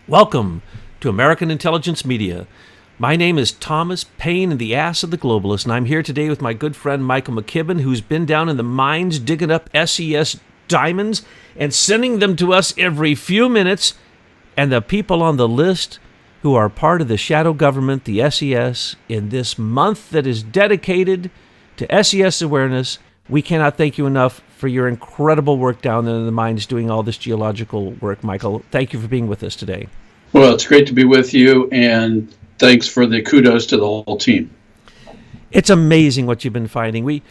Welcome to American Intelligence Media. My name is Thomas Paine, the ass of the globalist, and I'm here today with my good friend Michael McKibben, who's been down in the mines digging up SES diamonds and sending them to us every few minutes. And the people on the list who are part of the shadow government, the SES, in this month that is dedicated to SES awareness, we cannot thank you enough for your incredible work down there in the mines doing all this geological work, Michael. Thank you for being with us today. Well, it's great to be with you, and thanks for the kudos to the whole team. It's amazing what you've been finding. We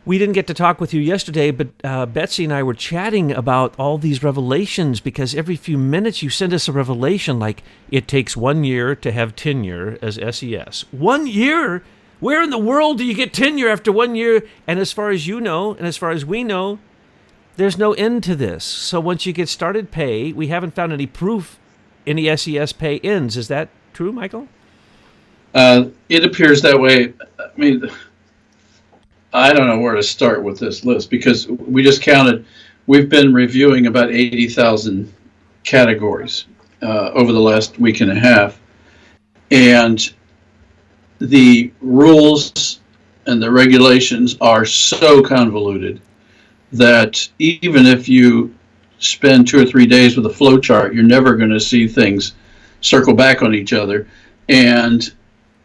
didn't get to talk with you yesterday, but Betsy and I were chatting about all these revelations, because every few minutes you send us a revelation like it takes 1 year to have tenure as SES. 1 year? Where in the world do you get tenure after 1 year? And as far as you know, and as far as we know, there's no end to this. So once you get started pay, we haven't found any proof any SES pay ends. Is that true, Michael? It appears that way. I mean, I don't know where to start with this list, because we just counted. We've been reviewing about 80,000 categories over the last week and a half. And the rules and the regulations are so convoluted that even if you spend 2 or 3 days with a flow chart, you're never going to see things circle back on each other. And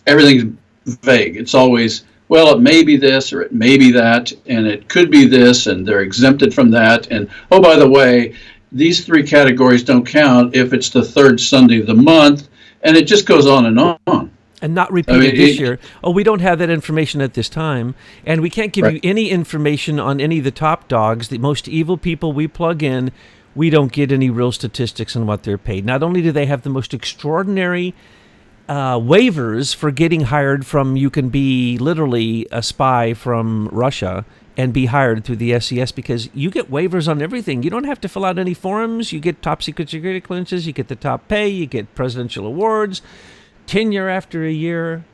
everything's vague. It's always, well, it may be this or it may be that, and it could be this, and they're exempted from that. And, oh, by the way, these 3 categories don't count if it's the third Sunday of the month, and it just goes on and on. And not repeated this year. Oh, we don't have that information at this time. And we can't give you any information on any of the top dogs, the most evil people we plug in. We don't get any real statistics on what they're paid. Not only do they have the most extraordinary waivers for getting hired from, you can be literally a spy from Russia and be hired through the SES, because you get waivers on everything. You don't have to fill out any forms. You get top secret security clearances. You get the top pay. You get presidential awards. Tenure after a year.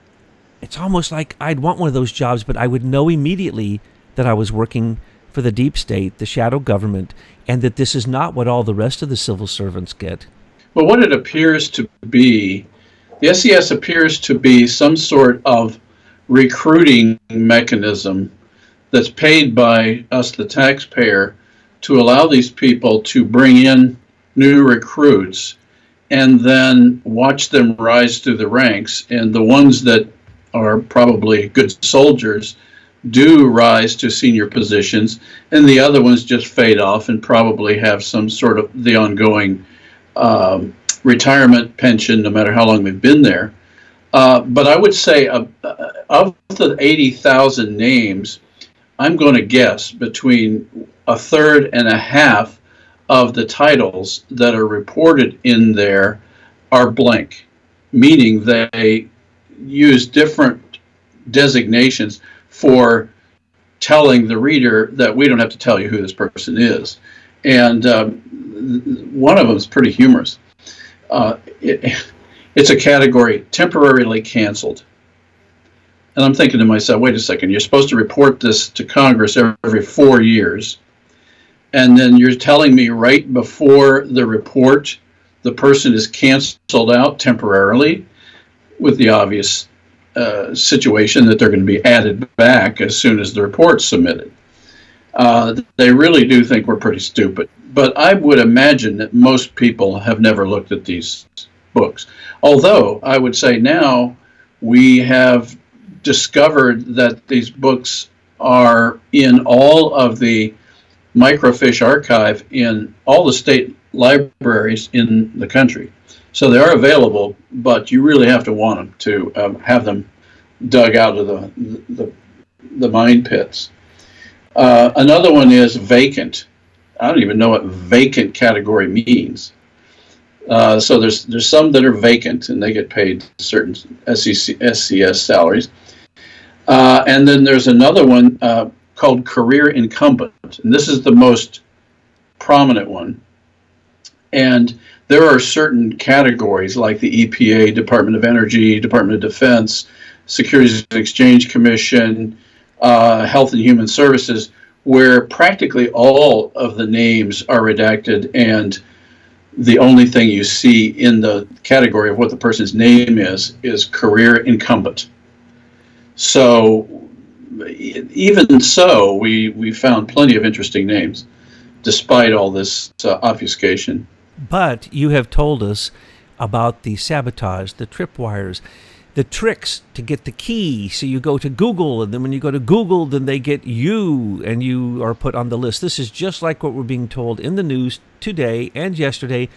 It's almost like I'd want one of those jobs, but I would know immediately that I was working for the deep state, the shadow government, and that this is not what all the rest of the civil servants get. Well, what it appears to be, the SES appears to be some sort of recruiting mechanism that's paid by us, the taxpayer, to allow these people to bring in new recruits and then watch them rise through the ranks. And the ones that are probably good soldiers do rise to senior positions, and the other ones just fade off and probably have some sort of the ongoing retirement pension, no matter how long they've been there. But I would say of the 80,000 names, I'm going to guess between a third and a half of the titles that are reported in there are blank, meaning they use different designations for telling the reader that we don't have to tell you who this person is. And one of them is pretty humorous. It's a category, temporarily canceled. And I'm thinking to myself, wait a second, you're supposed to report this to Congress every 4 years. And then you're telling me right before the report, the person is canceled out temporarily, with the obvious situation that they're going to be added back as soon as the report's submitted. They really do think we're pretty stupid. But I would imagine that most people have never looked at these books. Although I would say now we have discovered that these books are in all of the microfiche archive in all the state libraries in the country. So they are available, but you really have to want them to have them dug out of the mine pits. Another one is vacant. I don't even know what vacant category means. So there's some that are vacant and they get paid certain SES salaries. And then there's another one called career incumbent, and this is the most prominent one. And there are certain categories like the EPA, Department of Energy, Department of Defense, Securities and Exchange Commission, Health and Human Services, where practically all of the names are redacted, and the only thing you see in the category of what the person's name is career incumbent. So even so, we found plenty of interesting names, despite all this obfuscation. But you have told us about the sabotage, the tripwires, the tricks to get the key. So you go to Google, and then when you go to Google, then they get you, and you are put on the list. This is just like what we're being told in the news today and yesterday.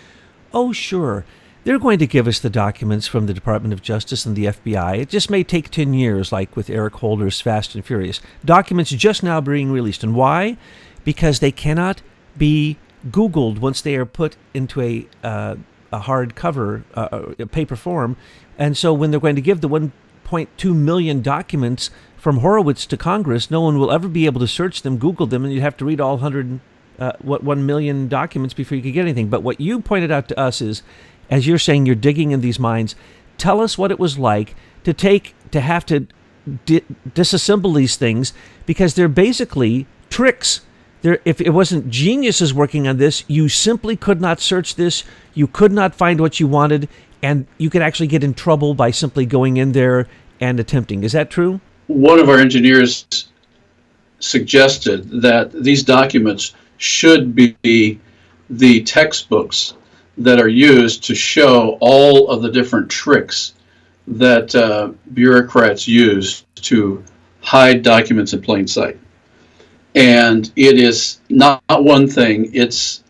Oh, sure, they're going to give us the documents from the Department of Justice and the FBI. It just may take 10 years, like with Eric Holder's Fast and Furious. Documents just now being released. And why? Because they cannot be Googled once they are put into a hard cover, a paper form. And so when they're going to give the 1.2 million documents from Horowitz to Congress, no one will ever be able to search them, Google them, and you'd have to read all 1 million documents before you could get anything. But what you pointed out to us is, as you're saying, you're digging in these minds. Tell us what it was like to have to disassemble these things, because they're basically tricks. If it wasn't geniuses working on this, you simply could not search this. You could not find what you wanted, and you could actually get in trouble by simply going in there and attempting. Is that true? One of our engineers suggested that these documents should be the textbooks that are used to show all of the different tricks that bureaucrats use to hide documents in plain sight. And it is not one thing, it's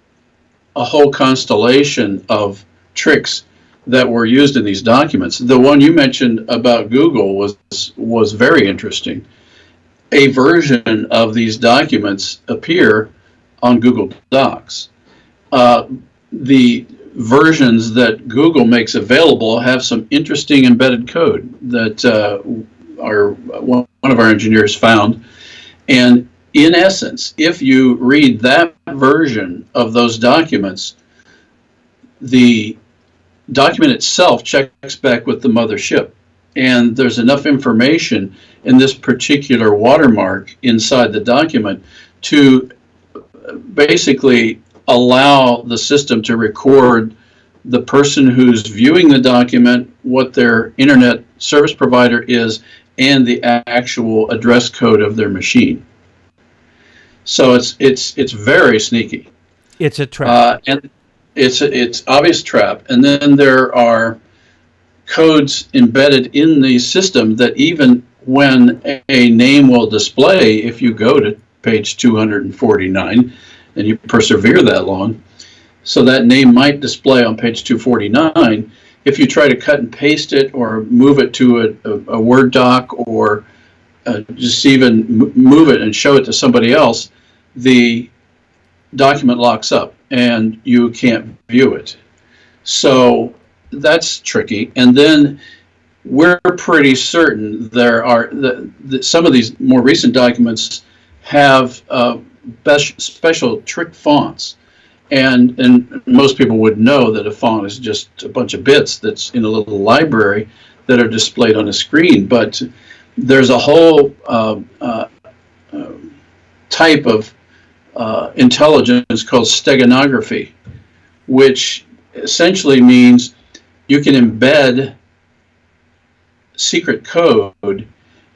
a whole constellation of tricks that were used in these documents. The one you mentioned about Google was very interesting. A version of these documents appear on Google Docs. The versions that Google makes available have some interesting embedded code that one of our engineers found. And in essence, if you read that version of those documents, the document itself checks back with the mothership. And there's enough information in this particular watermark inside the document to basically allow the system to record the person who's viewing the document, what their internet service provider is, and the actual address code of their machine. So it's very sneaky. It's a trap. And it's obvious trap. And then there are codes embedded in the system that even when a name will display, if you go to page 249 and you persevere that long, so that name might display on page 249. If you try to cut and paste it or move it to a Word doc or just even move it and show it to somebody else, the document locks up and you can't view it. So that's tricky. And then we're pretty certain there are some of these more recent documents have special trick fonts. And most people would know that a font is just a bunch of bits that's in a little library that are displayed on a screen. But there's a whole type of intelligence called steganography, which essentially means you can embed secret code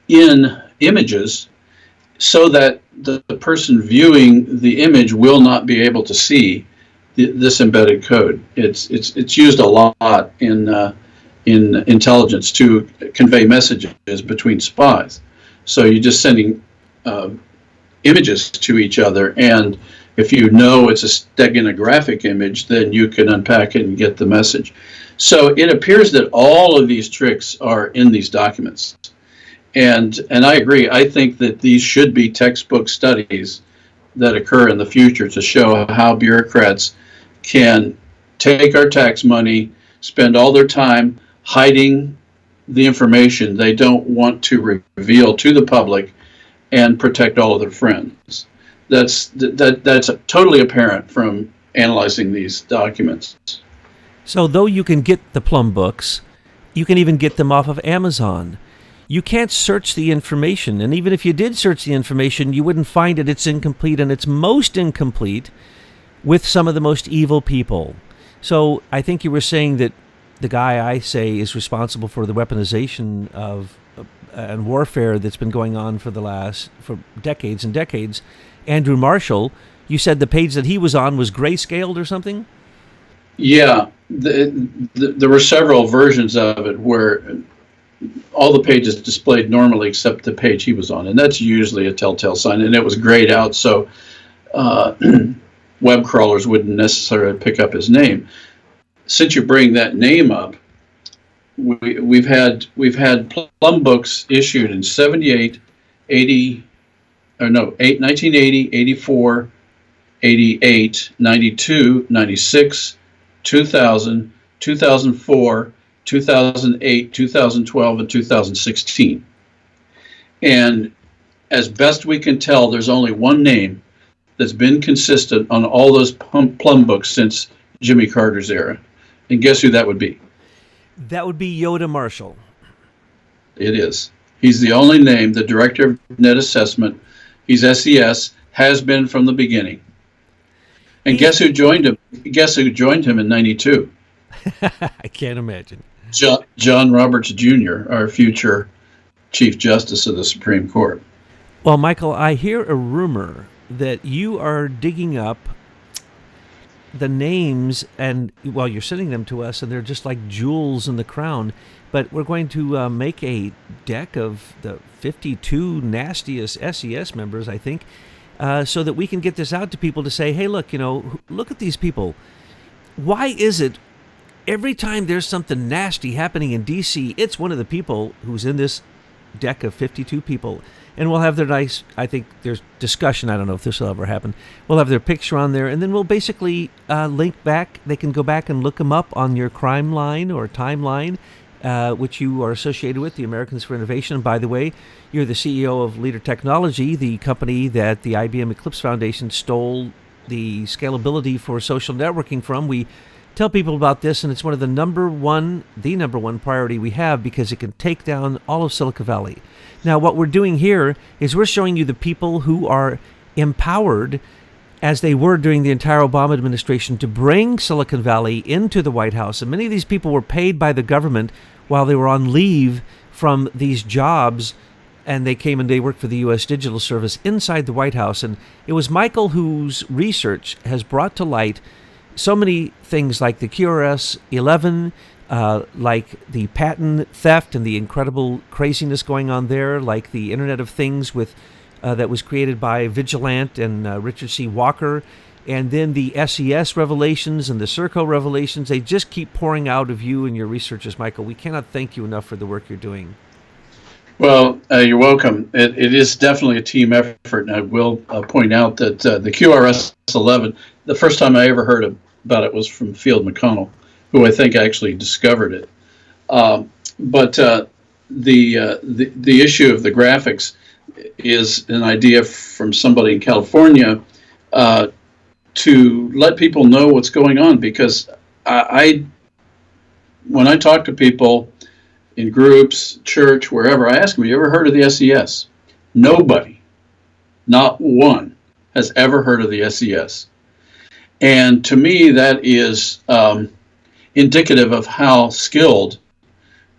in images so that the person viewing the image will not be able to see this embedded code. It's used a lot in intelligence to convey messages between spies. So you're just sending images to each other, and if you know it's a steganographic image, then you can unpack it and get the message. So it appears that all of these tricks are in these documents. And I agree. I think that these should be textbook studies that occur in the future to show how bureaucrats can take our tax money, spend all their time hiding the information they don't want to reveal to the public, and protect all of their friends. That's totally apparent from analyzing these documents. So though you can get the Plum books, you can even get them off of Amazon. You can't search the information, and even if you did search the information, you wouldn't find it. It's incomplete, and it's most incomplete with some of the most evil people. So I think you were saying that the guy I say is responsible for the weaponization of and warfare that's been going on for decades and decades, Andrew Marshall. You said the page that he was on was grayscaled or something? Yeah, there were several versions of it where all the pages displayed normally except the page he was on, and that's usually a telltale sign. And it was grayed out so web crawlers wouldn't necessarily pick up his name. Since you bring that name up, we've had Plum books issued in 78, 80, or no, 1980, 84, 88, 92, 96, 2000, 2004, 2008, 2012, and 2016. And as best we can tell, there's only one name that's been consistent on all those Plum books since Jimmy Carter's era. And guess who that would be? That would be Yoda Marshall. It is. He's the only name, the director of net assessment. He's SES, has been from the beginning. And guess who joined him? Guess who joined him in 92? I can't imagine. John Roberts Jr., our future Chief Justice of the Supreme Court. Well, Michael, I hear a rumor that you are digging up the names, and well, you're sending them to us, and they're just like jewels in the crown. But we're going to make a deck of the 52 nastiest SES members, I think, so that we can get this out to people to say, hey, look, look at these people. Why is it every time there's something nasty happening in D.C., it's one of the people who's in this deck of 52 people? And we'll have their nice, I think there's discussion, I don't know if this will ever happen. We'll have their picture on there, and then we'll basically link back. They can go back and look them up on your crime line or timeline, which you are associated with, the Americans for Innovation. And by the way, you're the CEO of Leader Technology, the company that the IBM Eclipse Foundation stole the scalability for social networking from. We tell people about this, and it's one of the number one priority we have because it can take down all of Silicon Valley. Now, what we're doing here is we're showing you the people who are empowered, as they were during the entire Obama administration, to bring Silicon Valley into the White House. And many of these people were paid by the government while they were on leave from these jobs, and they came and they worked for the U.S. Digital Service inside the White House. And it was Michael whose research has brought to light so many things like the QRS-11, like the patent theft and the incredible craziness going on there, like the Internet of Things with that was created by Vigilant and Richard C. Walker, and then the SES revelations and the Serco revelations. They just keep pouring out of you and your researchers, Michael. We cannot thank you enough for the work you're doing. Well, you're welcome. It is definitely a team effort, and I will point out that the QRS-11, the first time I ever heard about it was from Field McConnell, who I think actually discovered it. But the issue of the graphics is an idea from somebody in California to let people know what's going on, because when I talk to people in groups, church, wherever, I ask them, have you ever heard of the SES? Nobody, not one, has ever heard of the SES. And to me, that is indicative of how skilled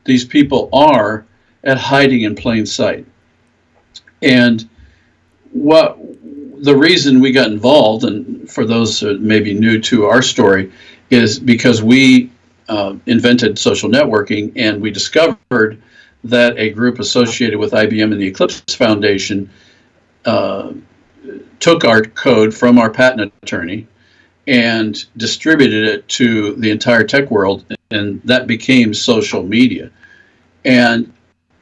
these people are at hiding in plain sight. And what the reason we got involved, and for those that may be new to our story, is because we invented social networking, and we discovered that a group associated with IBM and the Eclipse Foundation took our code from our patent attorney and distributed it to the entire tech world, and that became social media. And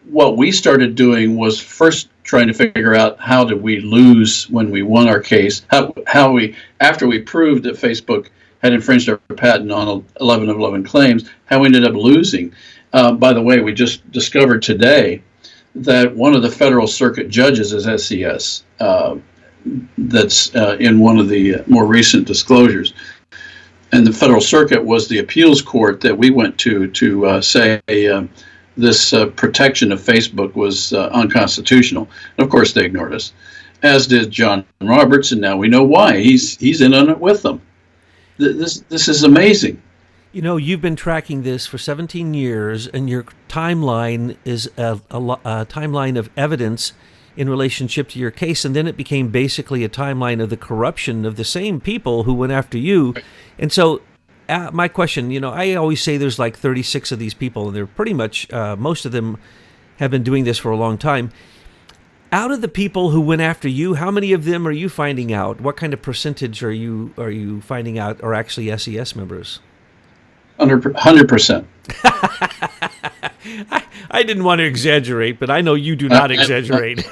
what we started doing was first trying to figure out how did we lose when we won our case, how we, after we proved that Facebook had infringed our patent on 11 of 11 claims, how we ended up losing. By the way, we just discovered today that one of the federal circuit judges is SES. That's in one of the more recent disclosures. And the Federal Circuit was the appeals court that we went to say this protection of Facebook was unconstitutional. And of course, they ignored us, as did John Roberts, and now we know why. He's in on it with them. This is amazing. You know, you've been tracking this for 17 years, and your timeline is a timeline of evidence in relationship to your case, and then it became basically a timeline of the corruption of the same people who went after you. And so my question, you know, I always say there's like 36 of these people, and they're pretty much, most of them have been doing this for a long time. Out of the people who went after you, how many of them are you finding out? What kind of percentage are you finding out are actually SES members? 100%. I didn't want to exaggerate, but I know you do not exaggerate.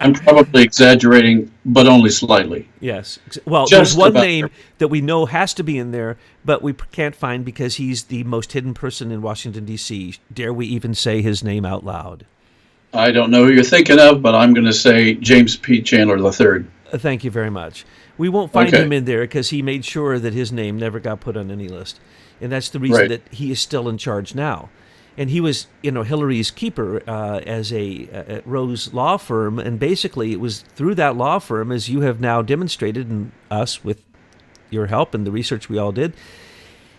I'm probably exaggerating, but only slightly. Yes. Well, Just there's one about name that we know has to be in there, but we can't find because he's the most hidden person in Washington, D.C. Dare we even say his name out loud? I don't know who you're thinking of, but I'm going to say James P. Chandler III. Thank you very much. We won't find Okay. him in there because he made sure that his name never got put on any list. And that's the reason Right. that he is still in charge now. And he was, you know, Hillary's keeper as a Rose law firm. And basically it was through that law firm, as you have now demonstrated, and us with your help and the research we all did,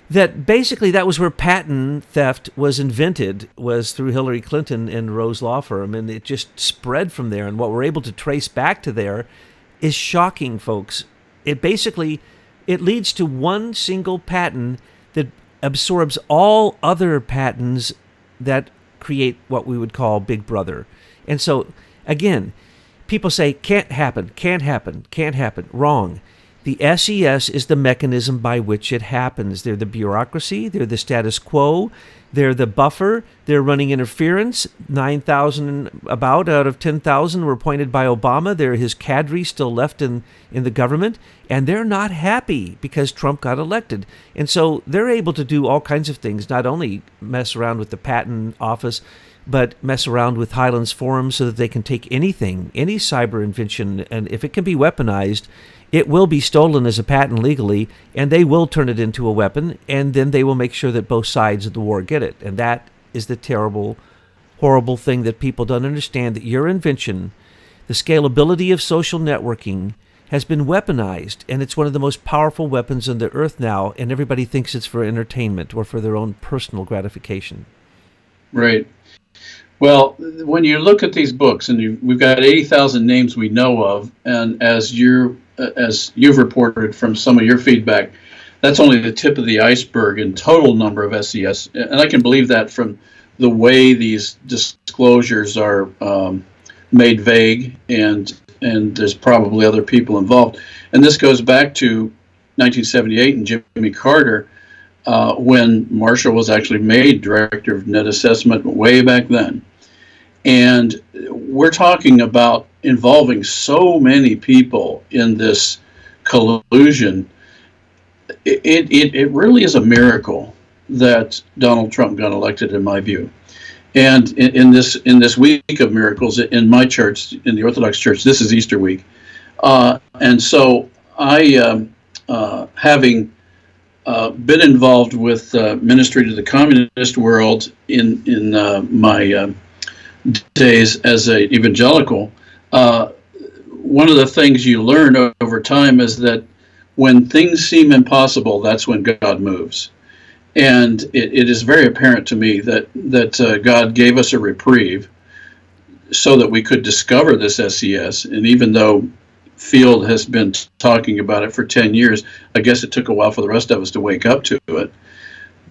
that basically that was where patent theft was invented, was through Hillary Clinton and Rose law firm. And it just spread from there. And what we're able to trace back to there is shocking, folks. It basically, it leads to one single patent that absorbs all other patents that create what we would call Big Brother. And so, again, people say, can't happen, can't happen, can't happen. Wrong. The SES is the mechanism by which it happens. They're the bureaucracy, they're the status quo, they're the buffer, they're running interference. 9,000 about out of 10,000 were appointed by Obama. They're his cadre still left in the government, and they're not happy because Trump got elected. And so they're able to do all kinds of things, not only mess around with the patent office, but mess around with Highlands Forum so that they can take anything, any cyber invention, and if it can be weaponized, it will be stolen as a patent legally, and they will turn it into a weapon, and then they will make sure that both sides of the war get it. And that is the terrible, horrible thing that people don't understand, that your invention, the scalability of social networking, has been weaponized, and it's one of the most powerful weapons on the earth now, and everybody thinks it's for entertainment or for their own personal gratification. Right. Well, when you look at these books, and we've got 80,000 names we know of, and as you've reported from some of your feedback, that's only the tip of the iceberg in total number of SES. And I can believe that from the way these disclosures are made vague, and there's probably other people involved. And this goes back to 1978 and Jimmy Carter, when Marshall was actually made director of net assessment way back then. And we're talking about involving so many people in this collusion. It really is a miracle that Donald Trump got elected, in my view. And in this week of miracles in my church, in the Orthodox Church, this is Easter week, and so I, having been involved with ministry to the communist world in my days as an evangelical, one of the things you learn over time is that when things seem impossible, that's when God moves. And it is very apparent to me that God gave us a reprieve so that we could discover this SES. And even though Field has been talking about it for 10 years, I guess it took a while for the rest of us to wake up to it.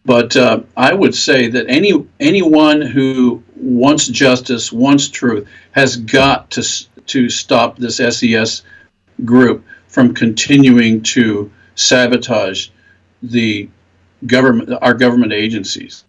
But I would say that anyone who wants justice, wants truth, has got to stop this SES group from continuing to sabotage the government, our government agencies.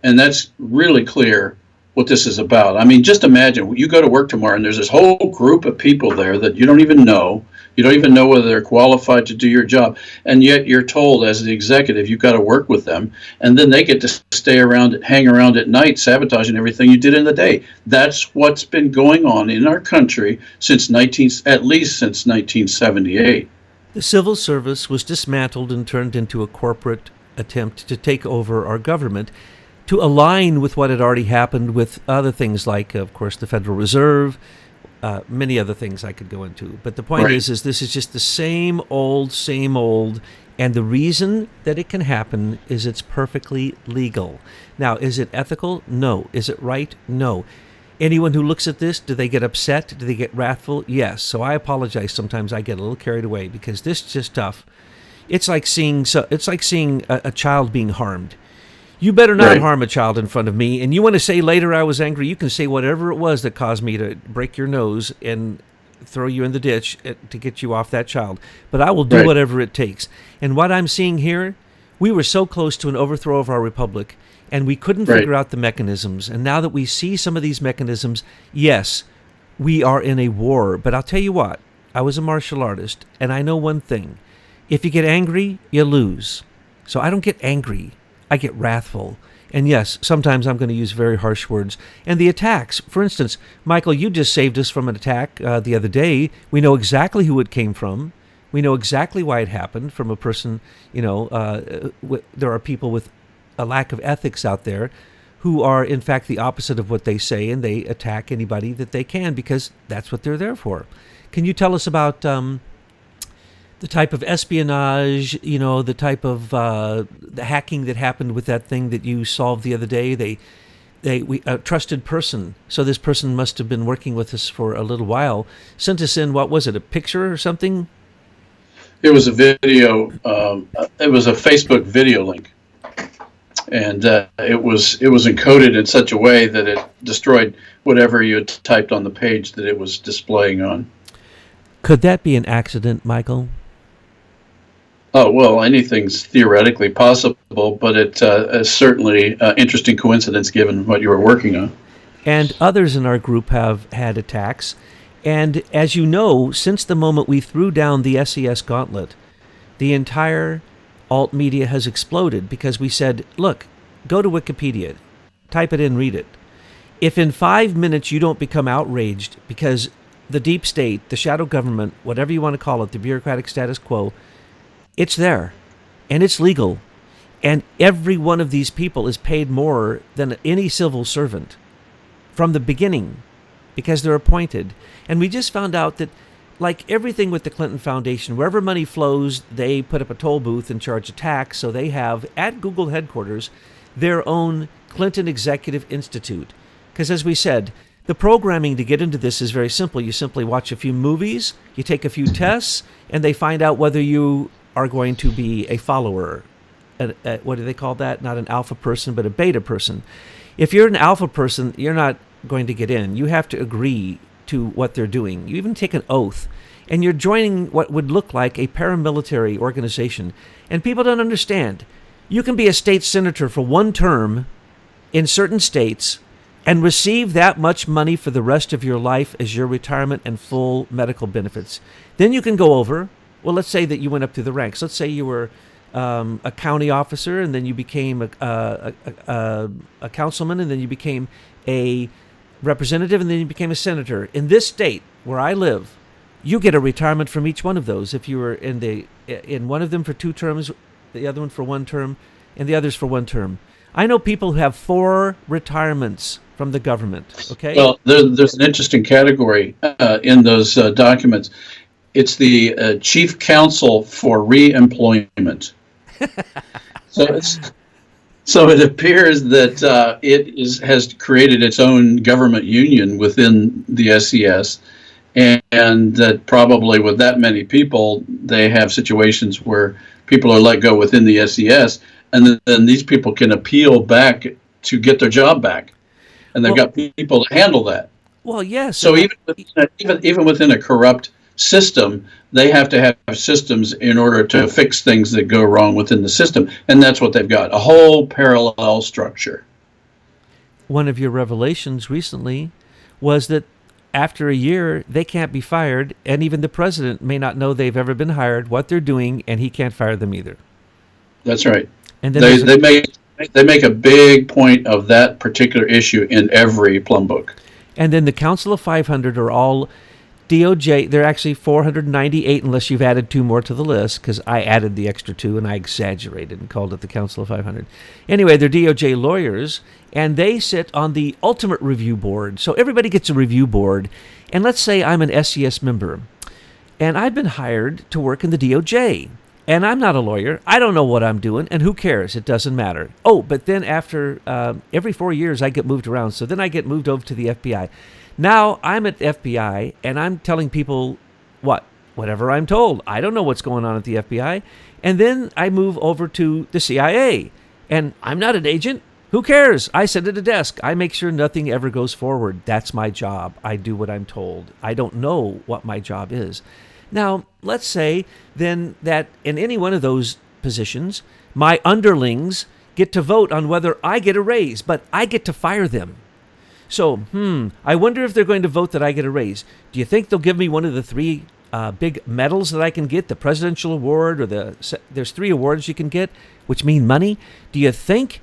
And that's really clear what this is about. I mean, just imagine you go to work tomorrow and there's this whole group of people there that you don't even know. You don't even know whether they're qualified to do your job. And yet you're told as the executive, you've got to work with them. And then they get to stay around, hang around at night, sabotaging everything you did in the day. That's what's been going on in our country since at least since 1978. The civil service was dismantled and turned into a corporate attempt to take over our government, to align with what had already happened with other things like, of course, the Federal Reserve, many other things I could go into. But the point Right. is this is just the same old, And the reason that it can happen is it's perfectly legal. Now, is it ethical? No. Is it right? No. Anyone who looks at this, do they get upset? Do they get wrathful? Yes. So I apologize. Sometimes I get a little carried away because this is just tough. It's like seeing a child being harmed. You better not harm a child in front of me. And you want to say later I was angry, you can say whatever it was that caused me to break your nose and throw you in the ditch to get you off that child. But I will do whatever it takes. And what I'm seeing here, we were so close to an overthrow of our republic, and we couldn't figure out the mechanisms. And now that we see some of these mechanisms, yes, we are in a war. But I'll tell you what, I was a martial artist, and I know one thing. If you get angry, you lose. So I don't get angry. I get wrathful. And yes, sometimes I'm going to use very harsh words. And the attacks, for instance, Michael, you just saved us from an attack the other day. We know exactly who it came from. We know exactly why it happened from a person, there are people with a lack of ethics out there who are, in fact, the opposite of what they say, and they attack anybody that they can because that's what they're there for. Can you tell us about the type of espionage, the type of the hacking that happened with that thing that you solved the other day? A trusted person, so this person must have been working with us for a little while, sent us in, what was it, a picture or something? It was a video, it was a Facebook video link. And it was encoded in such a way that it destroyed whatever you had typed on the page that it was displaying on. Could that be an accident, Michael? Oh, well, anything's theoretically possible, but it's certainly an interesting coincidence given what you were working on. And others in our group have had attacks. And as you know, since the moment we threw down the SES gauntlet, the entire alt media has exploded because we said, look, go to Wikipedia, type it in, read it. If in 5 minutes you don't become outraged because the deep state, the shadow government, whatever you want to call it, the bureaucratic status quo, it's there, and it's legal, and every one of these people is paid more than any civil servant from the beginning because they're appointed. And we just found out that, like everything with the Clinton Foundation, wherever money flows, they put up a toll booth and charge a tax. So they have, at Google headquarters, their own Clinton Executive Institute. Because as we said, the programming to get into this is very simple. You simply watch a few movies, you take a few tests, and they find out whether you are going to be a follower. What do they call that? Not an alpha person, but a beta person. If you're an alpha person, you're not going to get in. You have to agree to what they're doing. You even take an oath, and you're joining what would look like a paramilitary organization. And people don't understand. You can be a state senator for one term in certain states and receive that much money for the rest of your life as your retirement and full medical benefits. Then you can go over, well, let's say that you went up through the ranks. Let's say you were a county officer, and then you became a councilman, and then you became a representative, and then you became a senator. In this state where I live, you get a retirement from each one of those. If you were in one of them for 2 terms, the other one for 1 term, and the others for 1 term. I know people who have 4 retirements from the government. Okay. Well, there's an interesting category in those documents. It's the chief counsel for reemployment. So it appears that it has created its own government union within the SES, and that probably with that many people, they have situations where people are let go within the SES, and then these people can appeal back to get their job back, and they've got people to handle that. Well, yes. So even within a corrupt system, they have to have systems in order to fix things that go wrong within the system, and that's what they've got, a whole parallel structure. One of your revelations recently was that after a year, they can't be fired, and even the president may not know they've ever been hired, what they're doing, and he can't fire them either. That's right. And then they make a big point of that particular issue in every Plum book. And then the Council of 500 are all DOJ. They're actually 498 unless you've added 2 more to the list, because I added the extra 2 and I exaggerated and called it the Council of 500. Anyway, they're DOJ lawyers, and they sit on the ultimate review board. So everybody gets a review board. And let's say I'm an SES member, and I've been hired to work in the DOJ. And I'm not a lawyer. I don't know what I'm doing, and who cares? It doesn't matter. Oh, but then after every 4 years, I get moved around. So then I get moved over to the FBI. Now I'm at the FBI, and I'm telling people whatever I'm told. I don't know what's going on at the FBI. And then I move over to the CIA, and I'm not an agent. Who cares? I sit at a desk. I make sure nothing ever goes forward. That's my job. I do what I'm told. I don't know what my job is. Now, let's say then that in any one of those positions, my underlings get to vote on whether I get a raise, but I get to fire them. So, I wonder if they're going to vote that I get a raise. Do you think they'll give me one of the three big medals that I can get, the Presidential Award, or there's 3 awards you can get, which mean money? Do you think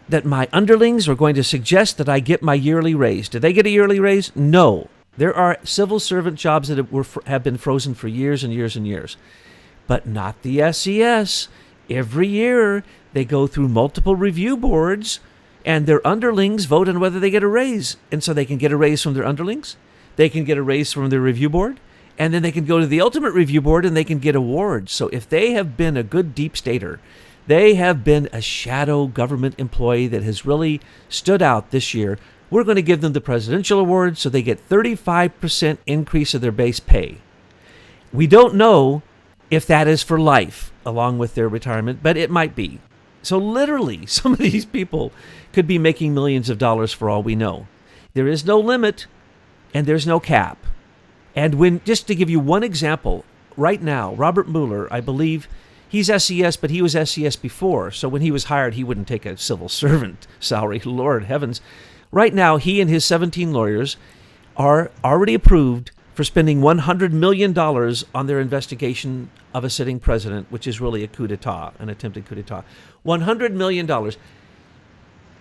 that my underlings are going to suggest that I get my yearly raise? Did they get a yearly raise? No. There are civil servant jobs that have been frozen for years and years and years, but not the SES. Every year they go through multiple review boards, and their underlings vote on whether they get a raise. And so they can get a raise from their underlings, they can get a raise from their review board, and then they can go to the ultimate review board and they can get awards. So if they have been a good deep stater, they have been a shadow government employee that has really stood out this year, we're going to give them the Presidential Award so they get 35% increase of their base pay. We don't know if that is for life along with their retirement, but it might be. So literally, some of these people could be making millions of dollars for all we know. There is no limit and there's no cap. And just to give you one example, right now, Robert Mueller, I believe, he's SES, but he was SES before. So when he was hired, he wouldn't take a civil servant salary. Lord heavens. Right now, he and his 17 lawyers are already approved for spending $100 million on their investigation of a sitting president, which is really a coup d'etat, an attempted coup d'etat. $100 million.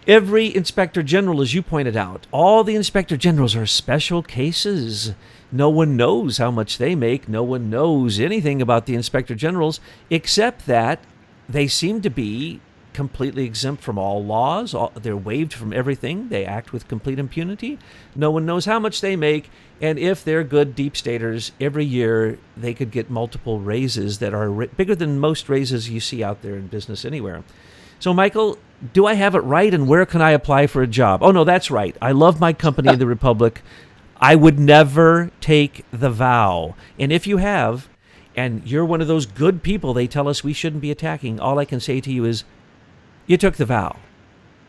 Every inspector general, as you pointed out, all the inspector generals are special cases. No one knows how much they make. No one knows anything about the inspector generals, except that they seem to be completely exempt from all laws. They're waived from everything. They act with complete impunity. No one knows how much they make. And if they're good deep staters, every year they could get multiple raises that are bigger than most raises you see out there in business anywhere. So, Michael, do I have it right? And where can I apply for a job? Oh, no, that's right. I love my company, the Republic. I would never take the vow. And if you have, and you're one of those good people they tell us we shouldn't be attacking, all I can say to you is, you took the vow.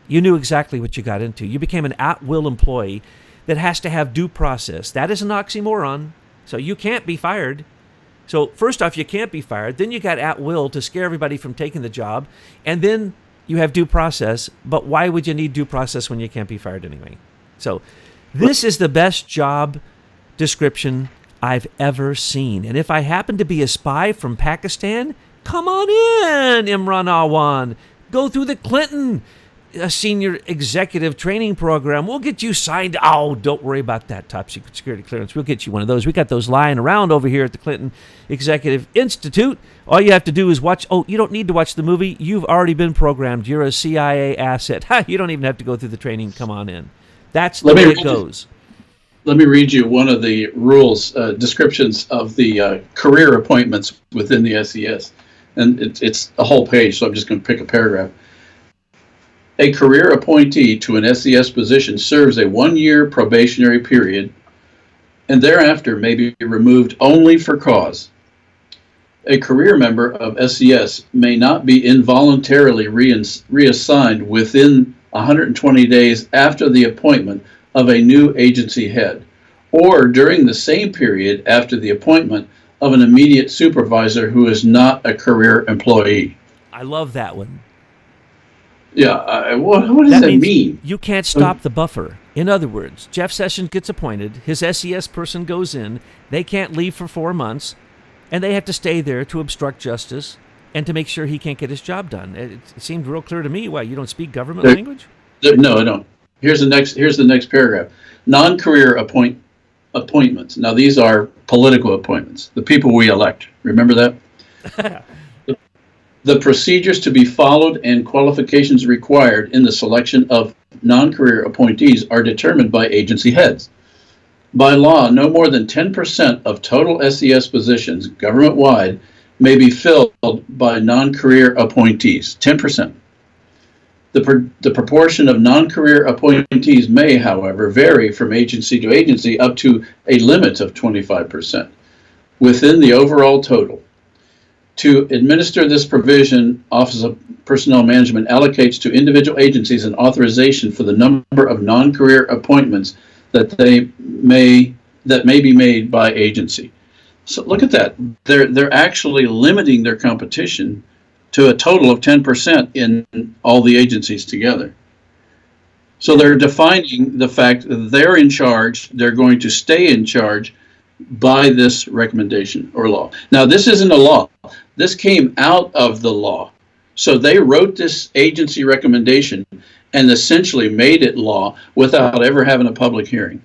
You knew exactly what you got into. You became an at-will employee that has to have due process. That is an oxymoron. So you can't be fired. So first off, you can't be fired. Then you got at-will to scare everybody from taking the job. And then you have due process. But why would you need due process when you can't be fired anyway? So this is the best job description I've ever seen. And if I happen to be a spy from Pakistan, come on in, Imran Awan. Go through the Clinton senior executive training program. We'll get you signed. Oh, don't worry about that top secret security clearance. We'll get you one of those. We got those lying around over here at the Clinton Executive Institute. All you have to do is watch. Oh, you don't need to watch the movie. You've already been programmed. You're a CIA asset. You don't even have to go through the training. Come on in. That's the way it goes. Let me read you one of the rules, descriptions of the career appointments within the SES. And it's a whole page, so I'm just going to pick a paragraph. A career appointee to an SES position serves a 1-year probationary period and thereafter may be removed only for cause. A career member of SES may not be involuntarily reassigned within 120 days after the appointment of a new agency head, or during the same period after the appointment of an immediate supervisor who is not a career employee. I love that one. Yeah, what does that mean? You can't stop the buffer. In other words, Jeff Sessions gets appointed, his SES person goes in, they can't leave for 4 months, and they have to stay there to obstruct justice and to make sure he can't get his job done. It seemed real clear to me. Why, you don't speak government language? No, I don't. Here's the next paragraph. Non-career appointments. Now, these are political appointments, the people we elect. Remember that? The procedures to be followed and qualifications required in the selection of non-career appointees are determined by agency heads. By law, no more than 10% of total SES positions government-wide may be filled by non-career appointees, 10%. The proportion of non-career appointees may, however, vary from agency to agency up to a limit of 25% within the overall total. To administer this provision, Office of Personnel Management allocates to individual agencies an authorization for the number of non-career appointments that may be made by agency. So look at that. They're actually limiting their competition to a total of 10% in all the agencies together. So they're defining the fact that they're in charge, they're going to stay in charge by this recommendation or law. Now, this isn't a law. This came out of the law. So they wrote this agency recommendation and essentially made it law without ever having a public hearing.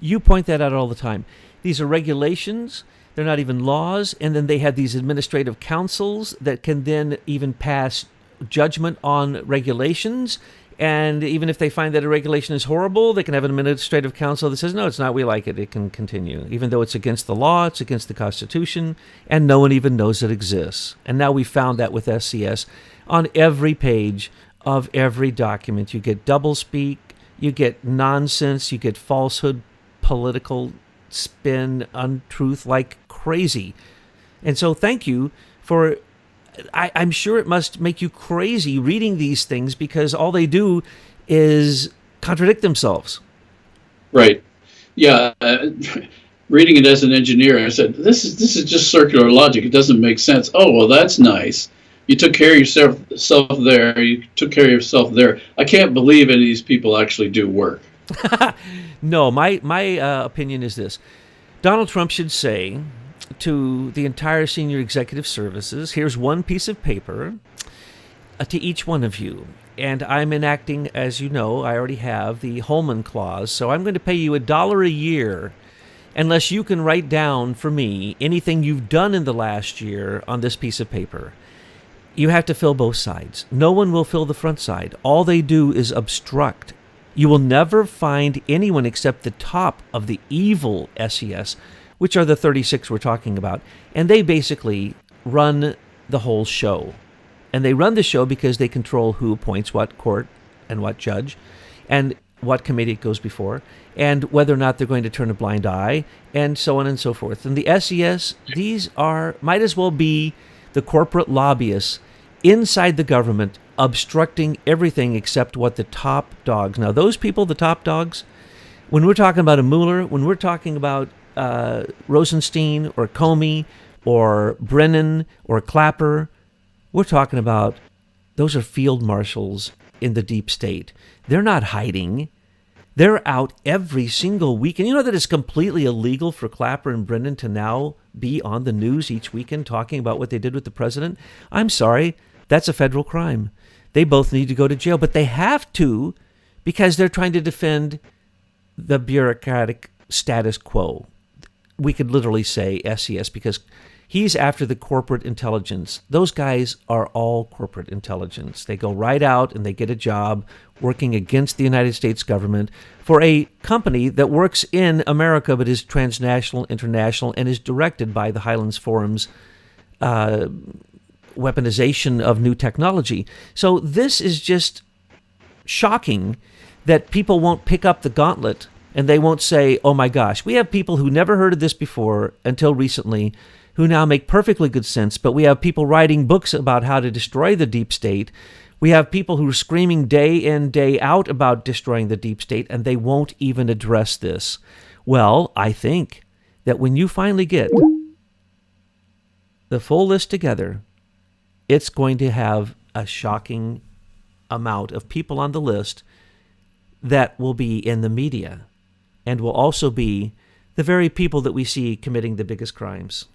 You point that out all the time. These are regulations. They're not even laws, and then they have these administrative councils that can then even pass judgment on regulations, and even if they find that a regulation is horrible, they can have an administrative council that says, no, it's not, we like it, it can continue. Even though it's against the law, it's against the Constitution, and no one even knows it exists. And now we found that with SES. On every page of every document, you get doublespeak, you get nonsense, you get falsehood, political spin, untruth like crazy. And so thank you for, I'm sure it must make you crazy reading these things because all they do is contradict themselves. Right. Yeah. Reading it as an engineer, I said, this is just circular logic. It doesn't make sense. Oh, well, that's nice. You took care of yourself there. You took care of yourself there. I can't believe any of these people actually do work. No, my opinion is this. Donald Trump should say to the entire senior executive services, here's one piece of paper to each one of you. And I'm enacting, as you know, I already have the Holman Clause, so I'm going to pay you $1 a year unless you can write down for me anything you've done in the last year on this piece of paper. You have to fill both sides. No one will fill the front side. All they do is obstruct. You will never find anyone except the top of the evil SES, which are the 36 we're talking about, and they basically run the whole show. And they run the show because they control who appoints what court and what judge and what committee it goes before and whether or not they're going to turn a blind eye and so on and so forth. And the SES, these might as well be the corporate lobbyists inside the government obstructing everything except what the top dogs. Now, those people, the top dogs, when we're talking about a Mueller, when we're talking about Rosenstein or Comey or Brennan or Clapper, we're talking about those are field marshals in the deep state. They're not hiding. They're out every single weekend. You know that it's completely illegal for Clapper and Brennan to now be on the news each weekend talking about what they did with the president? I'm sorry. That's a federal crime. They both need to go to jail, but they have to because they're trying to defend the bureaucratic status quo. We could literally say SES because he's after the corporate intelligence. Those guys are all corporate intelligence. They go right out and they get a job working against the United States government for a company that works in America but is transnational, international, and is directed by the Highlands Forum's weaponization of new technology. So this is just shocking that people won't pick up the gauntlet and they won't say, oh my gosh, we have people who never heard of this before until recently who now make perfectly good sense, but we have people writing books about how to destroy the deep state. We have people who are screaming day in, day out about destroying the deep state, and they won't even address this. Well, I think that when you finally get the full list together, it's going to have a shocking amount of people on the list that will be in the media and will also be the very people that we see committing the biggest crimes.